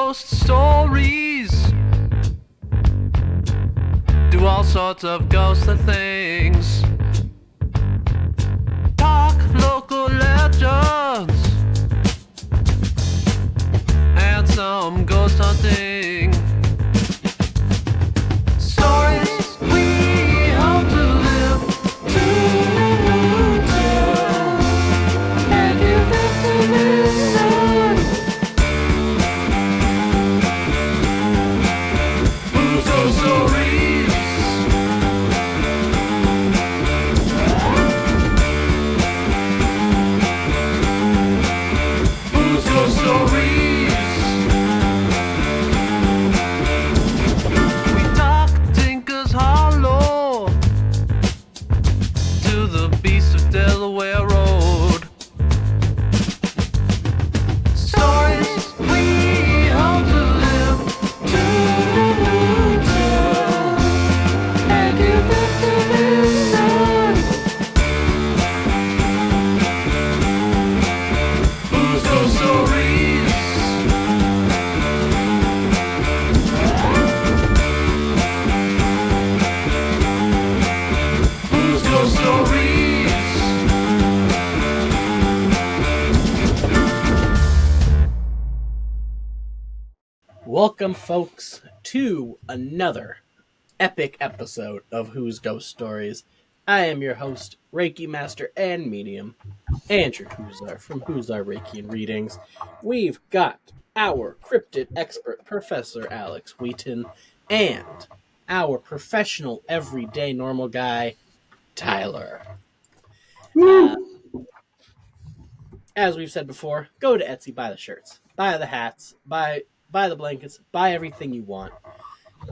ghost stories. Do all sorts of ghostly things. Talk local legends. And some ghost hunting. Stories we hope to live to tell. And you have to listen. Who's Ghost Stories? Who's Ghost Stories? We talk Tinker's Hollow to the beast of Delaware Road. Stories we hope to live to tell. And you have to listen. Who's Ghost Stories? Who's Ghost Stories? Welcome, folks, to another epic episode of Who's Ghost Stories. I am your host, Reiki Master and Medium, Andrew Huzar from Huzar Reiki and Readings. We've got our cryptid expert, Professor Alex Wheaton, and our professional, everyday, normal guy, Tyler. As we've said before, go to Etsy, buy the shirts, buy the hats, buy the blankets, buy everything you want.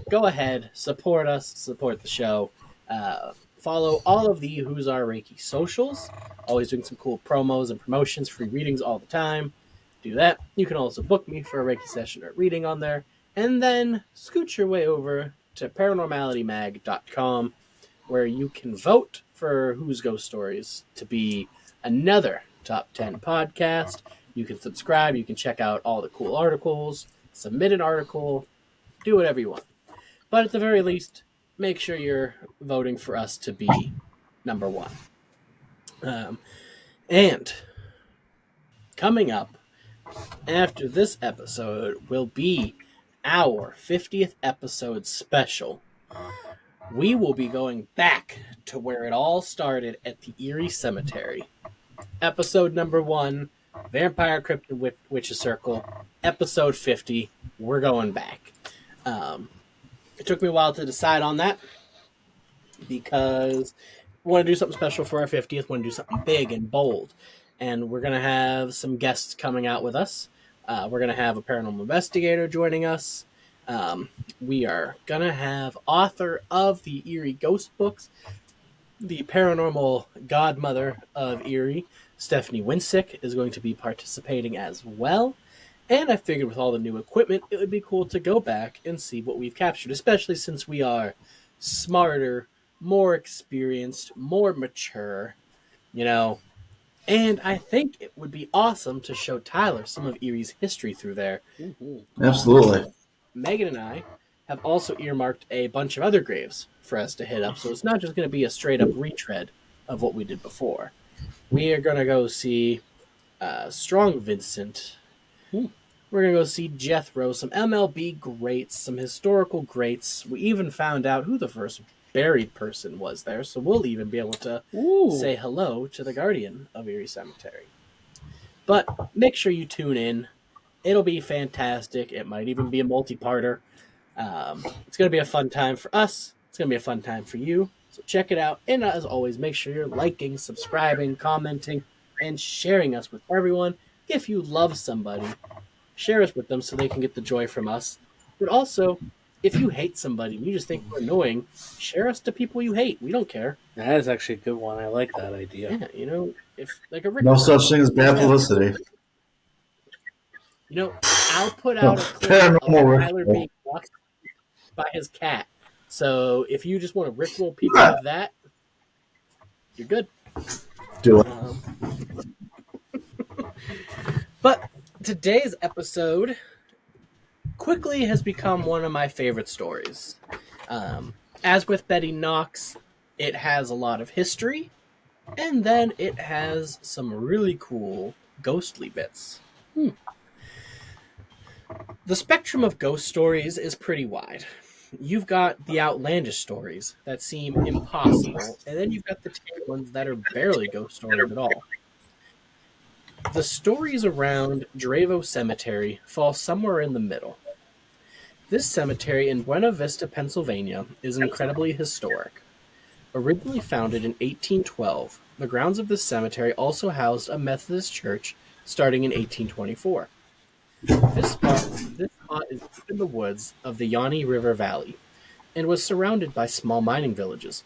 Go ahead, support us, support the show. Follow all of the Who's Our Reiki socials. Always doing some cool promos and promotions, free readings all the time. Do that. You can also book me for a Reiki session or reading on there. And then scoot your way over to paranormalitymag.com, where you can vote for Who's Ghost Stories to be another top 10 podcast. You can subscribe. You can check out all the cool articles, submit an article, do whatever you want. But at the very least, make sure you're voting for us to be number one. And coming up after this episode will be our 50th episode special. We will be going back to where it all started at the Erie Cemetery. Episode number 1, Vampire Cryptid Witches Circle. Episode 50, we're going back. It took me a while to decide on that because we want to do something special for our 50th. We want to do something big and bold. And we're going to have some guests coming out with us. We're going to have a paranormal investigator joining us. We are going to have author of the Erie Ghost Books, the paranormal godmother of Erie, Stephanie Winsick, is going to be participating as well. And I figured with all the new equipment, it would be cool to go back and see what we've captured, especially since we are smarter, more experienced, more mature, And I think it would be awesome to show Tyler some of Erie's history through there. Mm-hmm. Absolutely. Megan and I have also earmarked a bunch of other graves for us to hit up, so it's not just going to be a straight-up retread of what we did before. We are going to go see Strong Vincent. We're going to go see Jethro, some MLB greats, some historical greats. We even found out who the first buried person was there, so we'll even be able to say hello to the guardian of Erie Cemetery. But make sure you tune in. It'll be fantastic. It might even be a multi-parter. It's going to be a fun time for us. It's going to be a fun time for you. So check it out. And as always, make sure you're liking, subscribing, commenting, and sharing us with everyone. If you love somebody, share us with them so they can get the joy from us. But also, if you hate somebody and you just think we're annoying, share us to people you hate. We don't care. That is actually a good one. I like that idea. Yeah, if like a Rick No such thing as bad publicity. I'll put out a clip of Tyler being walked by his cat. So if you just want to rickroll people with that, you're good. Do it. But today's episode quickly has become one of my favorite stories. As with Betty Knox, it has a lot of history, and then it has some really cool ghostly bits. The spectrum of ghost stories is pretty wide. You've got the outlandish stories that seem impossible, and then you've got the tame ones that are barely ghost stories at all. The stories around Dravo Cemetery fall somewhere in the middle. This cemetery in Buena Vista, Pennsylvania, is incredibly historic. Originally founded in 1812, the grounds of this cemetery also housed a Methodist church starting in 1824. This spot is deep in the woods of the Yanni River Valley and was surrounded by small mining villages.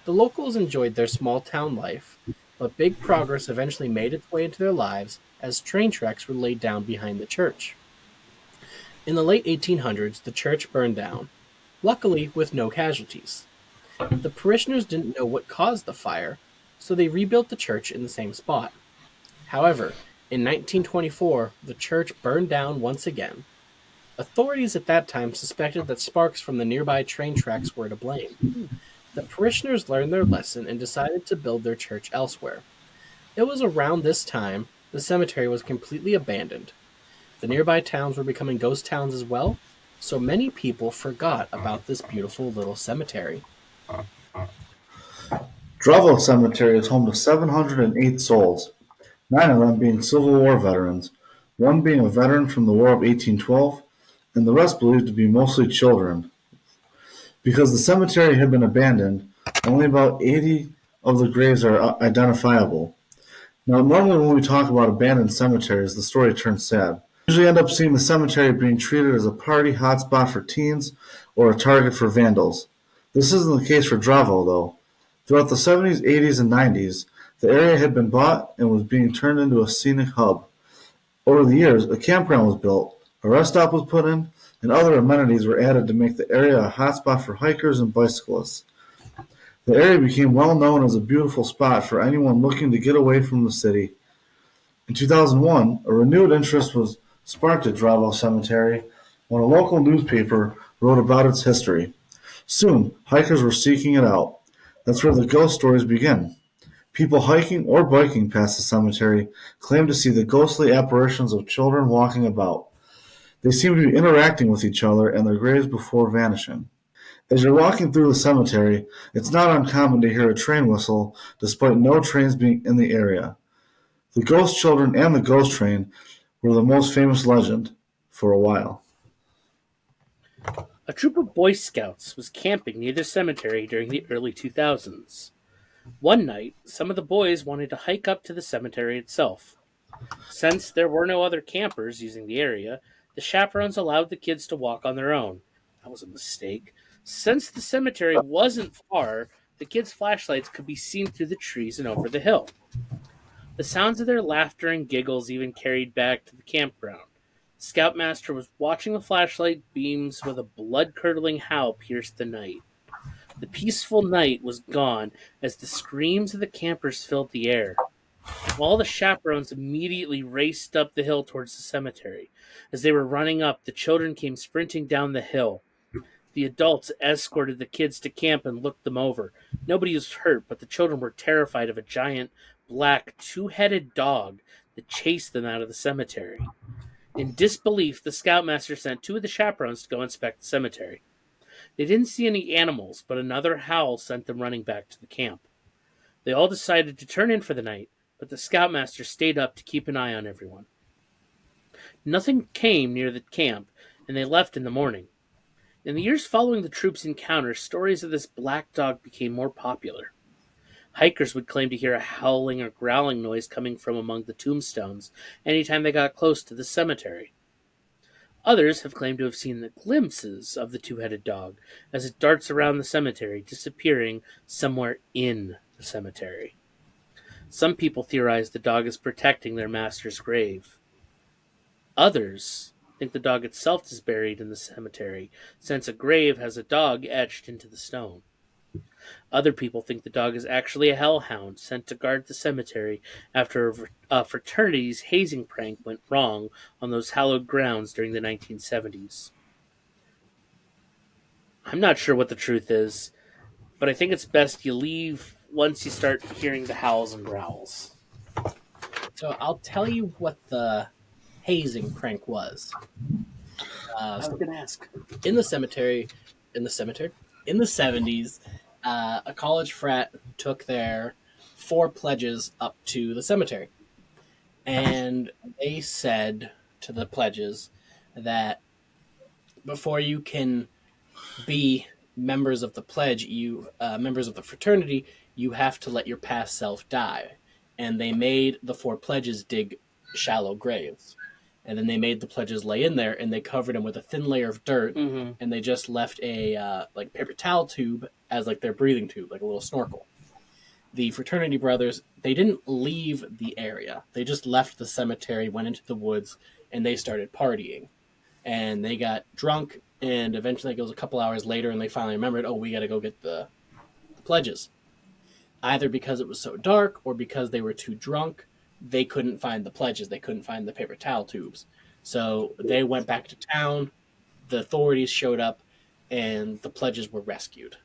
The locals enjoyed their small town life, but big progress eventually made its way into their lives as train tracks were laid down behind the church. In the late 1800s, the church burned down, luckily with no casualties. The parishioners didn't know what caused the fire, so they rebuilt the church in the same spot. However, in 1924, the church burned down once again. Authorities at that time suspected that sparks from the nearby train tracks were to blame. The parishioners learned their lesson and decided to build their church elsewhere. It was around this time the cemetery was completely abandoned. The nearby towns were becoming ghost towns as well, so many people forgot about this beautiful little cemetery. Dravo Cemetery is home to 708 souls, 9 of them being Civil War veterans, one being a veteran from the War of 1812, and the rest believed to be mostly children. Because the cemetery had been abandoned, only about 80 of the graves are identifiable. Now, normally when we talk about abandoned cemeteries, the story turns sad. We usually end up seeing the cemetery being treated as a party hotspot for teens or a target for vandals. This isn't the case for Dravo, though. Throughout the 70s, 80s, and 90s, the area had been bought and was being turned into a scenic hub. Over the years, a campground was built, a rest stop was put in, and other amenities were added to make the area a hotspot for hikers and bicyclists. The area became well known as a beautiful spot for anyone looking to get away from the city. In 2001, a renewed interest was sparked at Dravo Cemetery when a local newspaper wrote about its history. Soon, hikers were seeking it out. That's where the ghost stories begin. People hiking or biking past the cemetery claim to see the ghostly apparitions of children walking about. They seem to be interacting with each other and their graves before vanishing. As you're walking through the cemetery, it's not uncommon to hear a train whistle despite no trains being in the area. The ghost children and the ghost train were the most famous legend for a while. A troop of Boy Scouts was camping near the cemetery during the early 2000s. One night, some of the boys wanted to hike up to the cemetery itself. Since there were no other campers using the area, the chaperones allowed the kids to walk on their own. That was a mistake. Since the cemetery wasn't far, the kids' flashlights could be seen through the trees and over the hill. The sounds of their laughter and giggles even carried back to the campground. The scoutmaster was watching the flashlight beams when a blood-curdling howl pierced the night. The peaceful night was gone as the screams of the campers filled the air. All the chaperones immediately raced up the hill towards the cemetery. As they were running up, the children came sprinting down the hill. The adults escorted the kids to camp and looked them over. Nobody was hurt, but the children were terrified of a giant, black, two-headed dog that chased them out of the cemetery. In disbelief, the scoutmaster sent 2 of the chaperones to go inspect the cemetery. They didn't see any animals, but another howl sent them running back to the camp. They all decided to turn in for the night, but the scoutmaster stayed up to keep an eye on everyone. Nothing came near the camp, and they left in the morning. In the years following the troops' encounter, stories of this black dog became more popular. Hikers would claim to hear a howling or growling noise coming from among the tombstones anytime they got close to the cemetery. Others have claimed to have seen the glimpses of the two-headed dog as it darts around the cemetery, disappearing somewhere in the cemetery. Some people theorize the dog is protecting their master's grave. Others think the dog itself is buried in the cemetery, since a grave has a dog etched into the stone. Other people think the dog is actually a hellhound sent to guard the cemetery after a fraternity's hazing prank went wrong on those hallowed grounds during the 1970s. I'm not sure what the truth is, but I think it's best you leave once you start hearing the howls and growls. So I'll tell you what the hazing prank was. I was So going to ask. in the cemetery, in the cemetery, in the 70s, a college frat took their 4 pledges up to the cemetery. And they said to the pledges that before you can be members of the pledge, members of the fraternity, you have to let your past self die. And they made the 4 pledges dig shallow graves. And then they made the pledges lay in there, and they covered them with a thin layer of dirt, Mm-hmm. and they just left a like paper towel tube as like their breathing tube, like a little snorkel. The fraternity brothers, they didn't leave the area. They just left the cemetery, went into the woods, and they started partying. And they got drunk, and eventually it was a couple hours later, and they finally remembered, oh, we got to go get the pledges. Either because it was so dark or because they were too drunk, they couldn't find the pledges. They couldn't find the paper towel tubes. So they went back to town. The authorities showed up, and the pledges were rescued.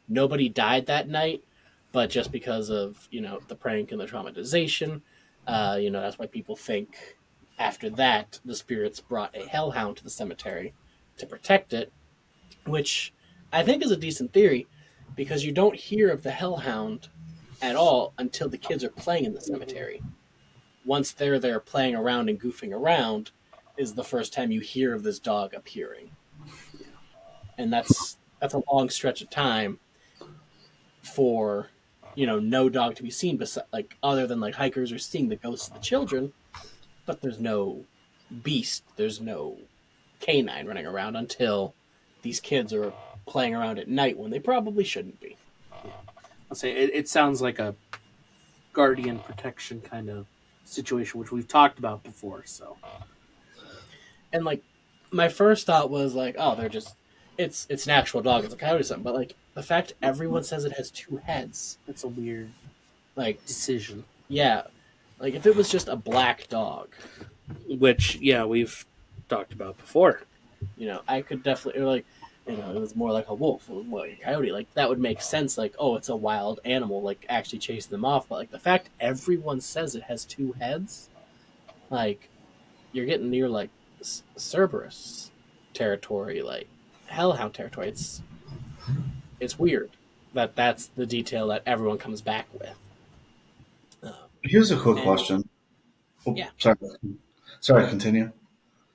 Nobody died that night, but just because of the prank and the traumatization, that's why people think after that the spirits brought a hellhound to the cemetery to protect it, which I think is a decent theory because you don't hear of the hellhound at all until the kids are playing in the cemetery. Once they're there playing around and goofing around is the first time you hear of this dog appearing. And that's a long stretch of time for no dog to be seen like other than like hikers are seeing the ghosts of the children, but there's no beast, there's no canine running around until these kids are playing around at night when they probably shouldn't be. I'll say it sounds like a guardian protection kind of situation, which we've talked about before. So, And like my first thought was like, oh, they're just it's an actual dog, it's a coyote or something. But like the fact everyone says it has 2 heads, it's a weird like decision. yeah, like if it was just a black dog, Which, yeah, we've talked about before. I could definitely like, it was more like a wolf, it was more like a coyote. Like that would make sense. Like, oh, it's a wild animal, like actually chasing them off. But like the fact everyone says it has 2 heads, like you're getting near like Cerberus territory, like hellhound territory. It's weird that that's the detail that everyone comes back with. Here's a quick And question. Oh, yeah, sorry. Continue.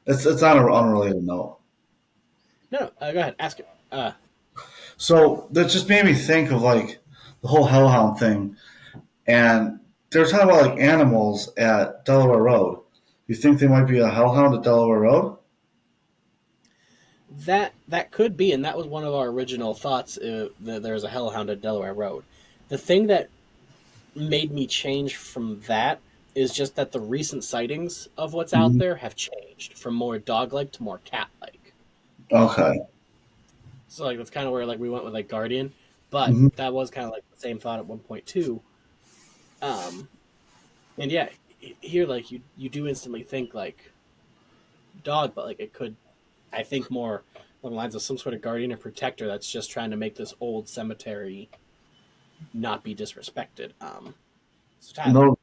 It's on an unrelated note. no, go ahead, ask it. So that just made me think of like the whole hellhound thing, and they're talking about like animals at Delaware Road. You think they might be a hellhound at Delaware Road? That could be, and that was one of our original thoughts. That there's a hellhound at Delaware Road. The thing that made me change from that is just that the recent sightings of what's out Mhm. there have changed from more dog-like to more cat-like. Okay. So like that's kind of where like we went with like Guardian, but Hmm. that was kind of like the same thought at one point too. Um, and yeah, here like you do instantly think like dog, but like it could, I think more along the lines of some sort of guardian or protector that's just trying to make this old cemetery not be disrespected. So Tyler, No,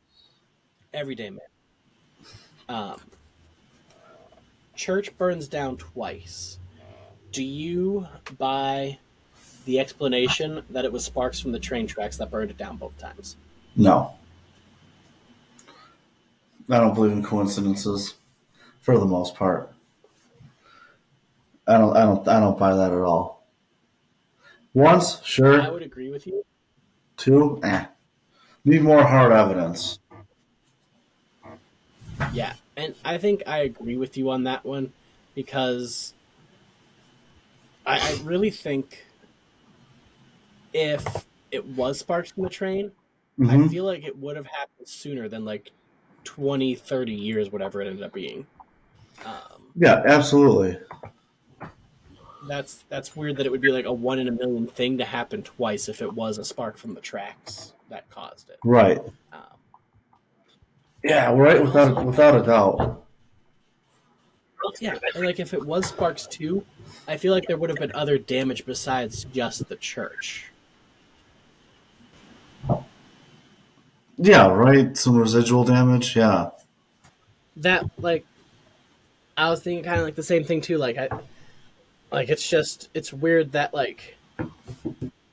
everyday man. Um, church burns down twice. Do you buy the explanation that it was sparks from the train tracks that burned it down both times? no, I don't believe in coincidences for the most part. I don't buy that at all. Once, I sure. would agree with you. Two, need more hard evidence. Yeah, and I think I agree with you on that one because I really think if it was sparks from the train, I Hmm. feel like it would have happened sooner than like 20, 30 years, whatever it ended up being. Um, Yeah, absolutely. that's weird that it would be like a 1 in a million thing to happen twice if it was a spark from the tracks that caused it. Right. Um, Yeah, right. and also, Without a doubt. yeah, and like if it was sparks too, I feel like there would have been other damage besides just the church. Yeah, right. Some residual damage. Yeah. That like I was thinking kind of like the same thing too. Like it's weird that like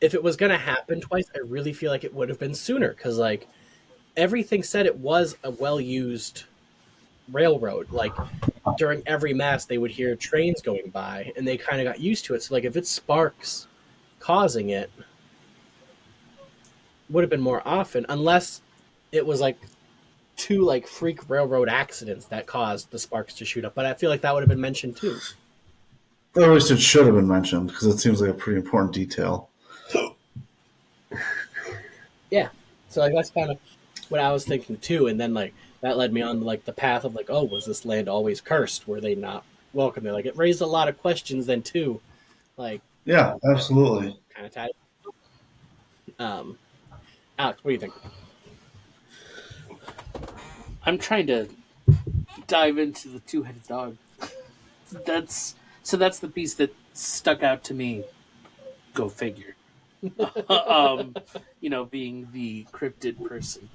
if it was gonna happen twice, I really feel like it would have been sooner because like everything said it was a well used railroad. Like during every mass, they would hear trains going by, and they kind of got used to it. So like if it's sparks causing it, would have been more often, unless it was like two like freak railroad accidents that caused the sparks to shoot up. But I feel like that would have been mentioned too. Or at least it should have been mentioned because it seems like a pretty important detail. Yeah. So like that's kind of what I was thinking too, and then like that led me on like the path of like, oh, was this land always cursed? Were they not welcome there? Like it raised a lot of questions then too. Like Yeah, absolutely. kind of tied. Um, Alex, what do you think? I'm trying to dive into the two-headed dog. That's the piece that stuck out to me. Go figure. Being the cryptid person.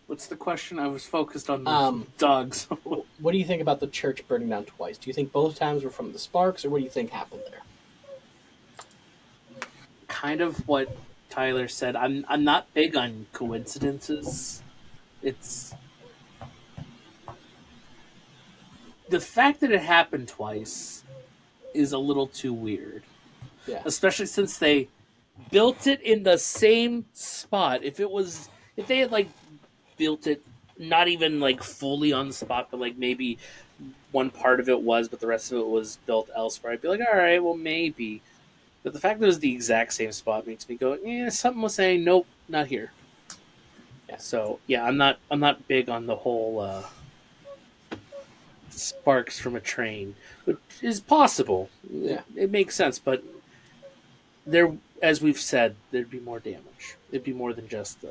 What's the question? I was focused on the dogs. What do you think about the church burning down twice? Do you think both times were from the sparks, or what do you think happened there? Kind of what Tyler said. I'm not big on coincidences. It's the fact that it happened twice is a little too weird. Yeah. Especially since they built it in the same spot. If they had like built it not even like fully on the spot, but like maybe one part of it was, but the rest of it was built elsewhere, I'd be like, all right, well maybe. But the fact that it was the exact same spot makes me go, something was saying nope, not here. Yeah. So yeah, I'm not big on the whole sparks from a train, which is possible. Yeah. It makes sense, but there, as we've said, there'd be more damage. It'd be more than just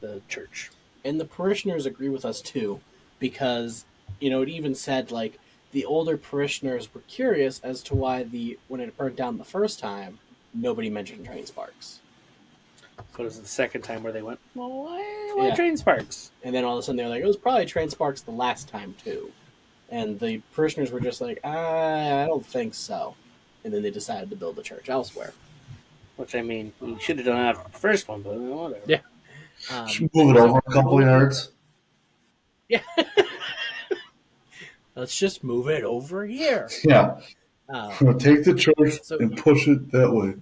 the church. And the parishioners agree with us too, because it even said like the older parishioners were curious as to why when it burnt down the first time, nobody mentioned train sparks. So it was the second time where they went, well, why train sparks? And then all of a sudden they're like, it was probably train sparks the last time too. And the parishioners were just like, I don't think so. And then they decided to build a church elsewhere. Which, I mean, we should have done that after the first one, but whatever. Yeah. Move it over a couple yards. Yeah. Let's just move it over here. Yeah. Take the church and push it that way.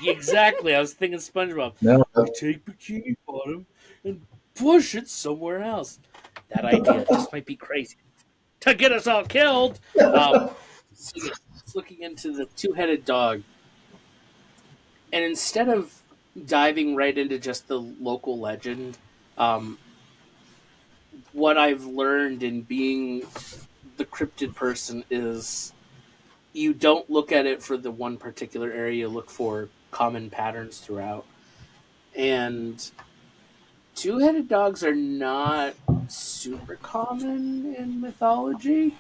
Exactly. I was thinking SpongeBob. No. Take Bikini Bottom and push it somewhere else. That idea just might be crazy. To get us all killed. So looking into the two-headed dog. And instead of diving right into just the local legend, what I've learned in being the cryptid person is you don't look at it for the one particular area, you look for common patterns throughout. And two-headed dogs are not super common in mythology.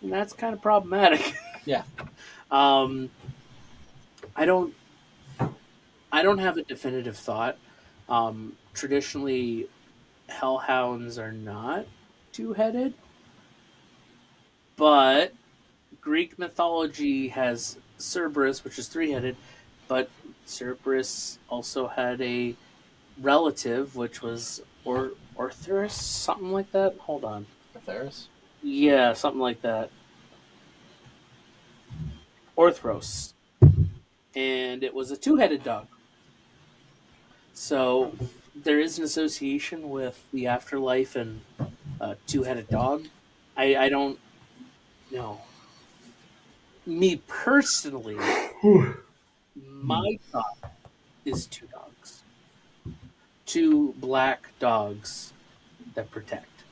And that's kind of problematic. Yeah. I don't have a definitive thought. Traditionally, hellhounds are not two-headed, but Greek mythology has Cerberus, which is three-headed, but Cerberus also had a relative, which was Ortherus, something like that. Hold on. Ortherus? Yeah, something like that. Orthros. And it was a two-headed dog. So there is an association with the afterlife and a two-headed dog. I don't know. Me personally, my thought is two dogs. Two black dogs that protect.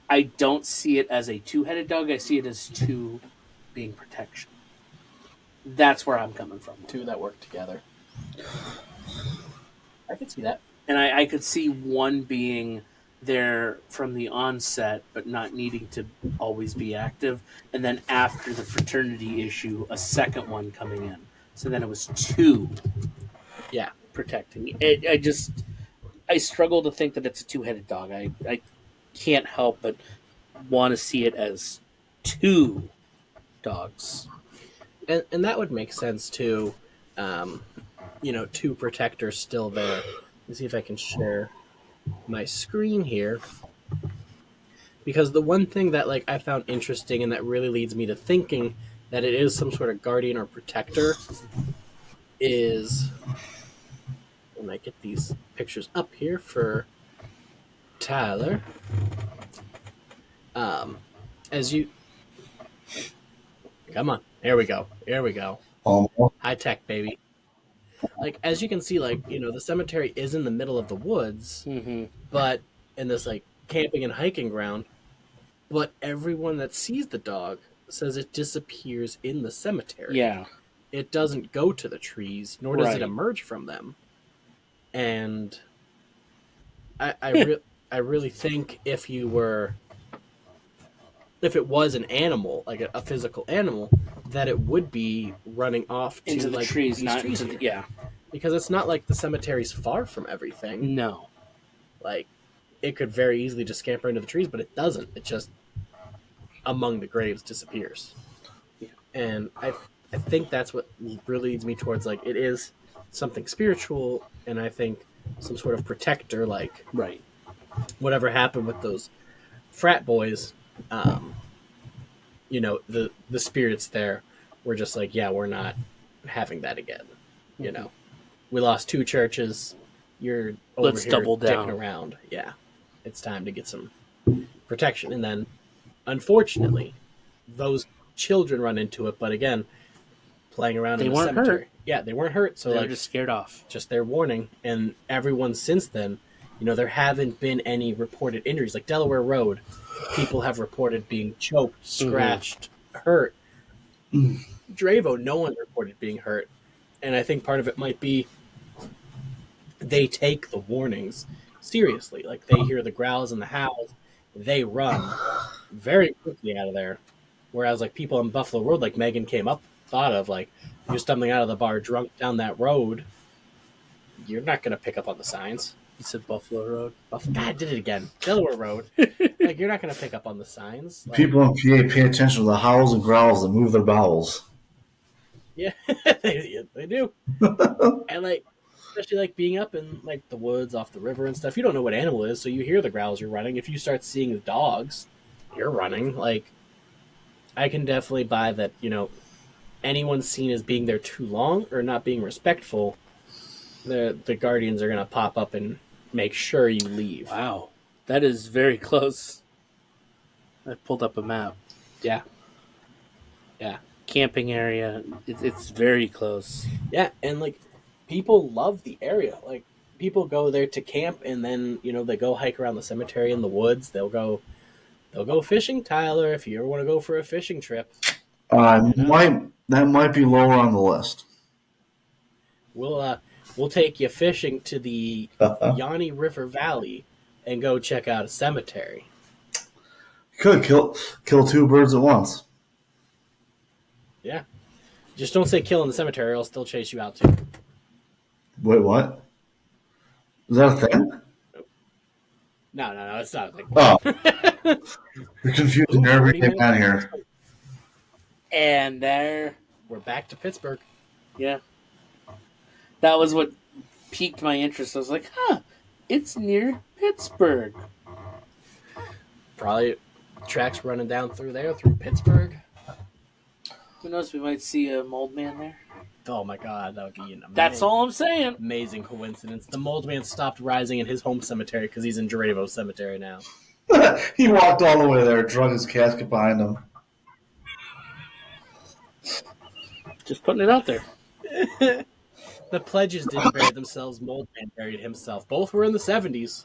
I don't see it as a two-headed dog. I see it as two being protection. That's where I'm coming from. Two that work together. I can see that. And I could see one being there from the onset, but not needing to always be active. And then after the fraternity issue, a second one coming in. So then it was two Yeah. protecting. I struggle to think that it's a two-headed dog. I can't help but want to see it as two dogs. And that would make sense too. Two protectors still there. Let's see if I can share my screen here. Because the one thing that I found interesting and that really leads me to thinking that it is some sort of guardian or protector is when I get these pictures up here for Tyler. As you come on, here we go. High tech, baby. As you can see, the cemetery is in the middle of the woods, but in this camping and hiking ground. But everyone that sees the dog says it disappears in the cemetery. Yeah. It doesn't go to the trees, nor does Right. it emerge from them. And I really think if it was an animal, like a physical animal, that it would be running off to Into the trees, these not trees into the, here. yeah. Because it's not like the cemetery's far from everything. No. It could very easily just scamper into the trees, but it doesn't. It just among the graves disappears. Yeah. And I think that's what really leads me towards it is something spiritual, and I think some sort of protector, Right. whatever happened with those frat boys, the spirits there were just we're not having that again. We lost 2 churches. You're over Let's here double dicking down. around. Yeah, it's time to get some protection. And then, unfortunately, those children run into it. But again, playing around They in the weren't cemetery. hurt. Yeah, they weren't hurt. So They were just scared off. just their warning. And everyone since then, there haven't been any reported injuries. Like Delaware Road, people have reported being choked, scratched, hurt. Dravo, no one reported being hurt. And I think part of it might be they take the warnings seriously. They hear the growls and the howls, they run very quickly out of there. Whereas people on Buffalo Road, like Megan thought of, you're stumbling out of the bar drunk down that road, you're not going to pick up on the signs. You said Buffalo Road. God, I did it again. Delaware Road. You're not going to pick up on the signs. People in PA pay attention to the howls and growls that move their bowels. Yeah, they do. And especially being up in the woods off the river and stuff, you don't know what animal it is, so you hear the growls, you're running. If you start seeing the dogs, you're running. I can definitely buy that, anyone seen as being there too long or not being respectful, the guardians are gonna pop up and make sure you leave. Wow. That is very close. I pulled up a map. Yeah. Camping area. It's very close. Yeah, and people love the area. People go there to camp, and then they go hike around the cemetery in the woods. They'll go fishing, Tyler. If you ever want to go for a fishing trip, That might be lower on the list. we'll take you fishing to the Yanni River Valley and go check out a cemetery. Could kill 2 birds at once. Yeah, just don't say kill in the cemetery; I'll still chase you out too. Wait, what? Is that a thing? No, it's not a thing. Oh. You're confusing Ooh, everything 40 down here. And there, We're back to Pittsburgh. yeah. That was what piqued my interest. I was like, it's near Pittsburgh. Probably tracks running down through Pittsburgh. Who knows? We might see a mold man there. Oh my God, that would be an amazing. That's all I'm saying. Amazing coincidence. The mold man stopped rising in his home cemetery because he's in Dravo Cemetery now. He walked all the way there, drug his casket behind him. Just putting it out there. The pledges didn't bury themselves. Mold man buried himself. Both were in the 70s.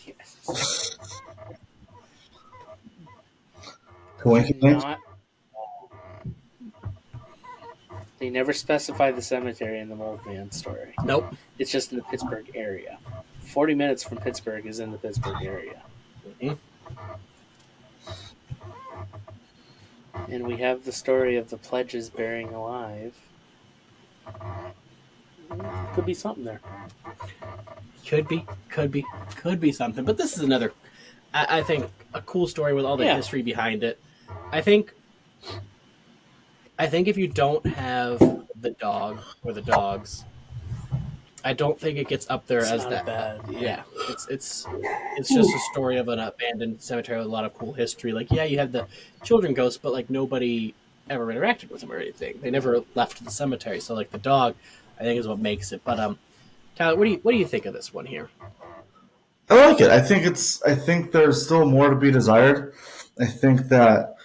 Yes. Coincidence? Not. They never specify the cemetery in the Mold Man story. Nope. It's just in the Pittsburgh area. 40 minutes from Pittsburgh is in the Pittsburgh area. Mhm. And we have the story of the pledges burying alive. Could be something there. Could be something. But this is another, I think, a cool story with all the Yeah. history behind it. I think if you don't have the dog or the dogs, I don't think it gets up there It's as not that. bad. Yeah, it's just a story of an abandoned cemetery with a lot of cool history. Like, yeah, you have the children ghosts, but like nobody ever interacted with them or anything. They never left the cemetery. So like the dog, I think, is what makes it. But Tyler, what do you think of this one here? I like it. I think there's still more to be desired. I think that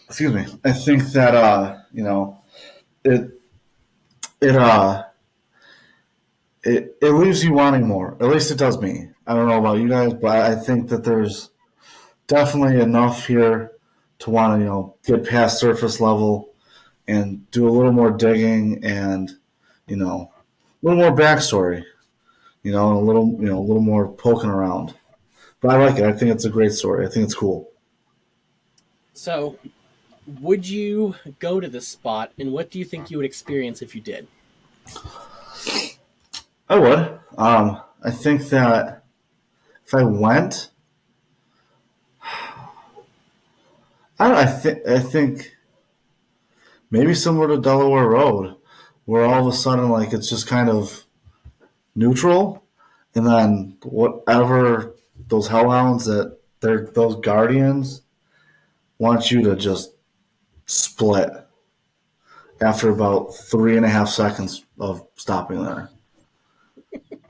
excuse me. I think that it it it leaves you wanting more. At least it does me. I don't know about you guys, but I think that there's definitely enough here to want to get past surface level and do a little more digging and a little more backstory. A little more poking around. But I like it. I think it's a great story. I think it's cool. So, would you go to this spot, and what do you think you would experience if you did? I would. I think that if I went, I think maybe similar to Delaware Road, where all of a sudden like it's just kind of neutral, and then whatever those hellhounds that they're those guardians want you to just split after about 3.5 seconds of stopping there.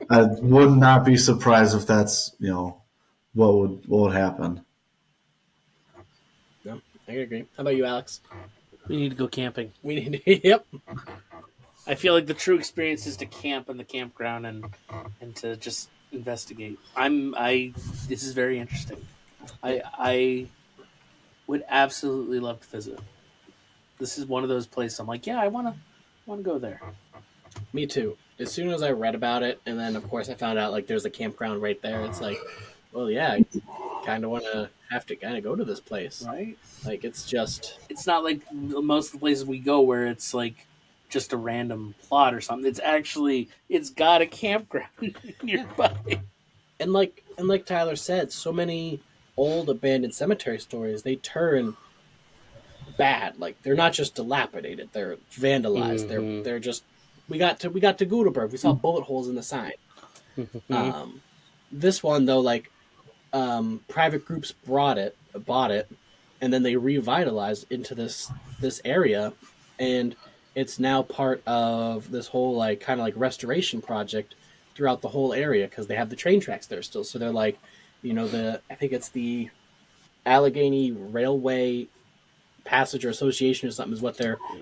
I would not be surprised if that's what would happen. No, I agree. How about you, Alex? We need to go camping. We need to, yep. I feel like the true experience is to camp in the campground and to just investigate. This is very interesting. I would absolutely love to visit. This is one of those places I'm like, yeah, I want to go there. Me too. As soon as I read about it, and then of course I found out like there's a campground right there. It's like, well, yeah, I kind of want to have to kind of go to this place. Right? Like it's just It's not like most of the places we go where it's like just a random plot or something. It's got a campground nearby. and like Tyler said, so many old abandoned cemetery stories they turn bad. Like they're not just dilapidated; they're vandalized. They're just we got to Gutenberg. We saw bullet holes in the sign. This one though, like private groups bought it, and then they revitalized into this area, and it's now part of this whole like kind of like restoration project throughout the whole area because they have the train tracks there still. So they're like, I think it's the Allegheny Railway Passenger Association or something is what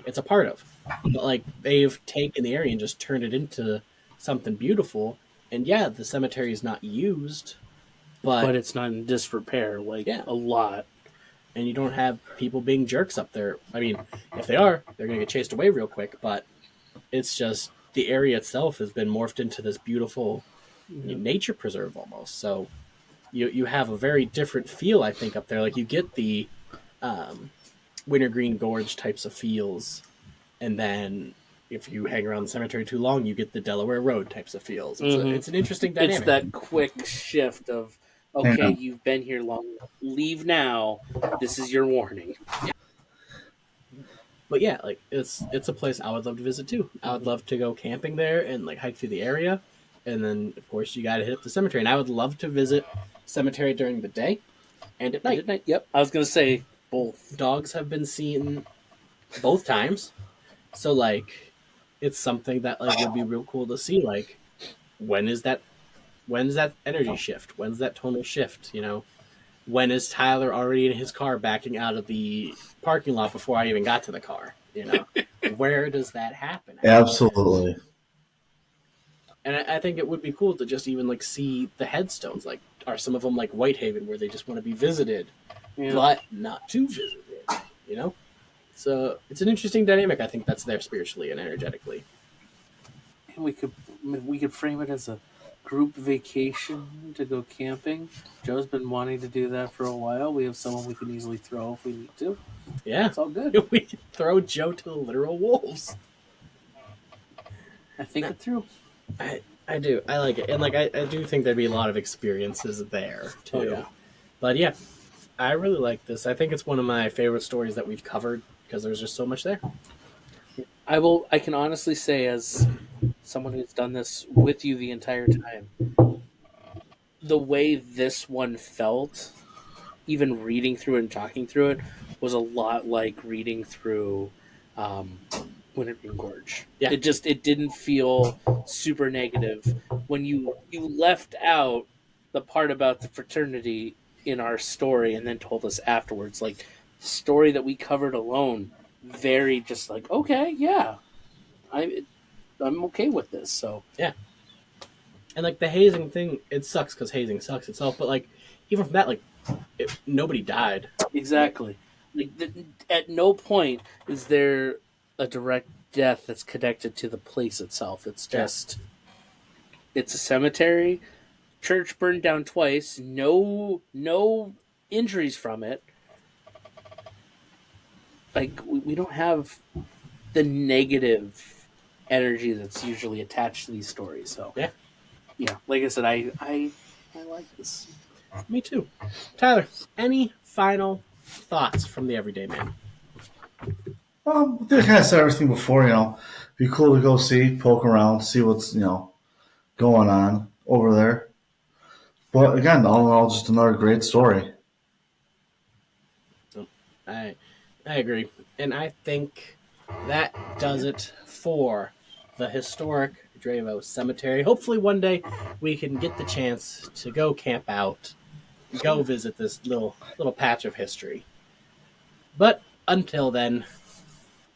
it's a part of. But like they've taken the area and just turned it into something beautiful. And yeah, the cemetery is not used, But it's not in disrepair, a lot. and you don't have people being jerks up there. I mean, if they are, they're going to get chased away real quick, but it's just the area itself has been morphed into this beautiful nature preserve almost. So you have a very different feel, I think, up there. Like you get the Wintergreen Gorge types of feels, and then if you hang around the cemetery too long, you get the Delaware Road types of feels. It's an interesting dynamic. It's that quick shift of, okay, you've been here long, leave now. This is your warning. But yeah, like it's a place I would love to visit too. I would love to go camping there and like hike through the area, and then of course you got to hit up the cemetery. And I would love to visit cemetery during the day and at night. Yep. I was gonna say both. Dogs have been seen both times, so like it's something that like would be real cool to see. Like when's that energy shift? When's that tonal shift? When is Tyler already in his car backing out of the parking lot before I even got to the car? Where does that happen? Absolutely. And I think it would be cool to just even like see the headstones. Like, are some of them like Whitehaven where they just want to be visited? Yeah. but not to visit it. You know, so it's an interesting dynamic. I think that's there spiritually and energetically. And we could frame it as a group vacation to go camping. Joe's been wanting to do that for a while. We have someone we can easily throw if we need to. Yeah, It's all good. we could throw Joe to the literal wolves. I think it through. I do. I like it, and like I do think there'd be a lot of experiences there too. Oh, yeah. But yeah, I really like this. I think it's one of my favorite stories that we've covered because there's just so much there. I can honestly say, as someone who's done this with you the entire time, the way this one felt, even reading through it and talking through it, was a lot like reading through Wintergreen Gorge. Yeah. It didn't feel super negative when you left out the part about the fraternity in our story and then told us afterwards. Like, the story that we covered alone, very just like, okay, yeah, I'm okay with this. So And like the hazing thing, it sucks because hazing sucks itself. But like even from that, like nobody died. exactly, like at no point is there a direct death that's connected to the place itself. It's just it's a cemetery. Church burned down twice. No injuries from it. Like we don't have the negative energy that's usually attached to these stories. So yeah. Like I said, I like this. Me too. Tyler, any final thoughts from the everyday man? They kind of said everything before, be cool to go see, poke around, see what's, going on over there. But again, all in all, just another great story. I agree, and I think that does it for the historic Dravo Cemetery. Hopefully, one day we can get the chance to go camp out, go visit this little patch of history. But until then,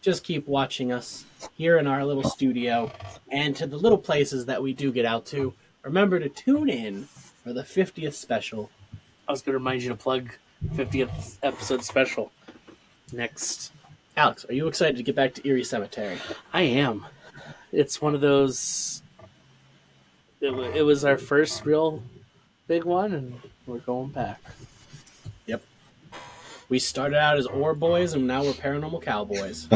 just keep watching us here in our little studio and to the little places that we do get out to. Remember to tune in for the 50th special. I was going to remind you to plug 50th episode special next. Alex, are you excited to get back to Erie Cemetery? I am. It's one of those. It was our first real big one, and we're going back. Yep. We started out as Ore Boys, and now we're Paranormal Cowboys.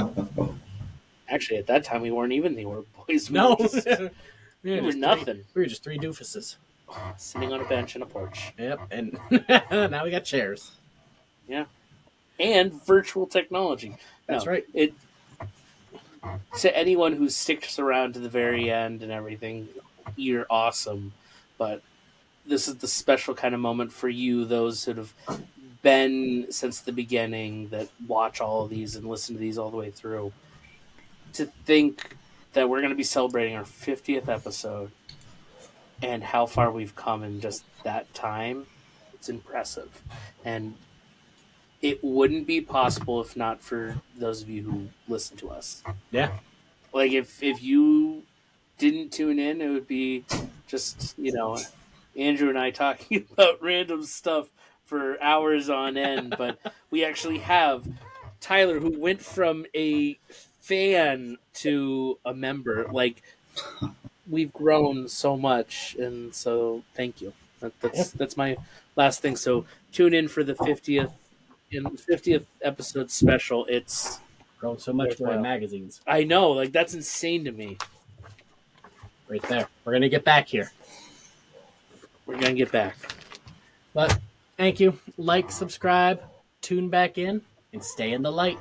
Actually, at that time, we weren't even the Ore Boys. No. We were nothing. We were just three doofuses. Sitting on a bench in a porch. Yep, and now we got chairs. Yeah. And virtual technology. That's right. It to anyone who sticks around to the very end and everything, you're awesome. But this is the special kind of moment for you, those that have been since the beginning, that watch all of these and listen to these all the way through. To think that we're going to be celebrating our 50th episode and how far we've come in just that time, it's impressive. And it wouldn't be possible if not for those of you who listen to us. Yeah. Like, if you didn't tune in, it would be just, Andrew and I talking about random stuff for hours on end. But we actually have Tyler, who went from a fan to a member. Like, we've grown so much, and so thank you. That's my last thing. So tune in for the 50th episode special. It's Grown so much more in magazines. I know, like, that's insane to me. Right there. We're going to get back here. We're gonna get back. But thank you. Like, subscribe, tune back in, and stay in the light.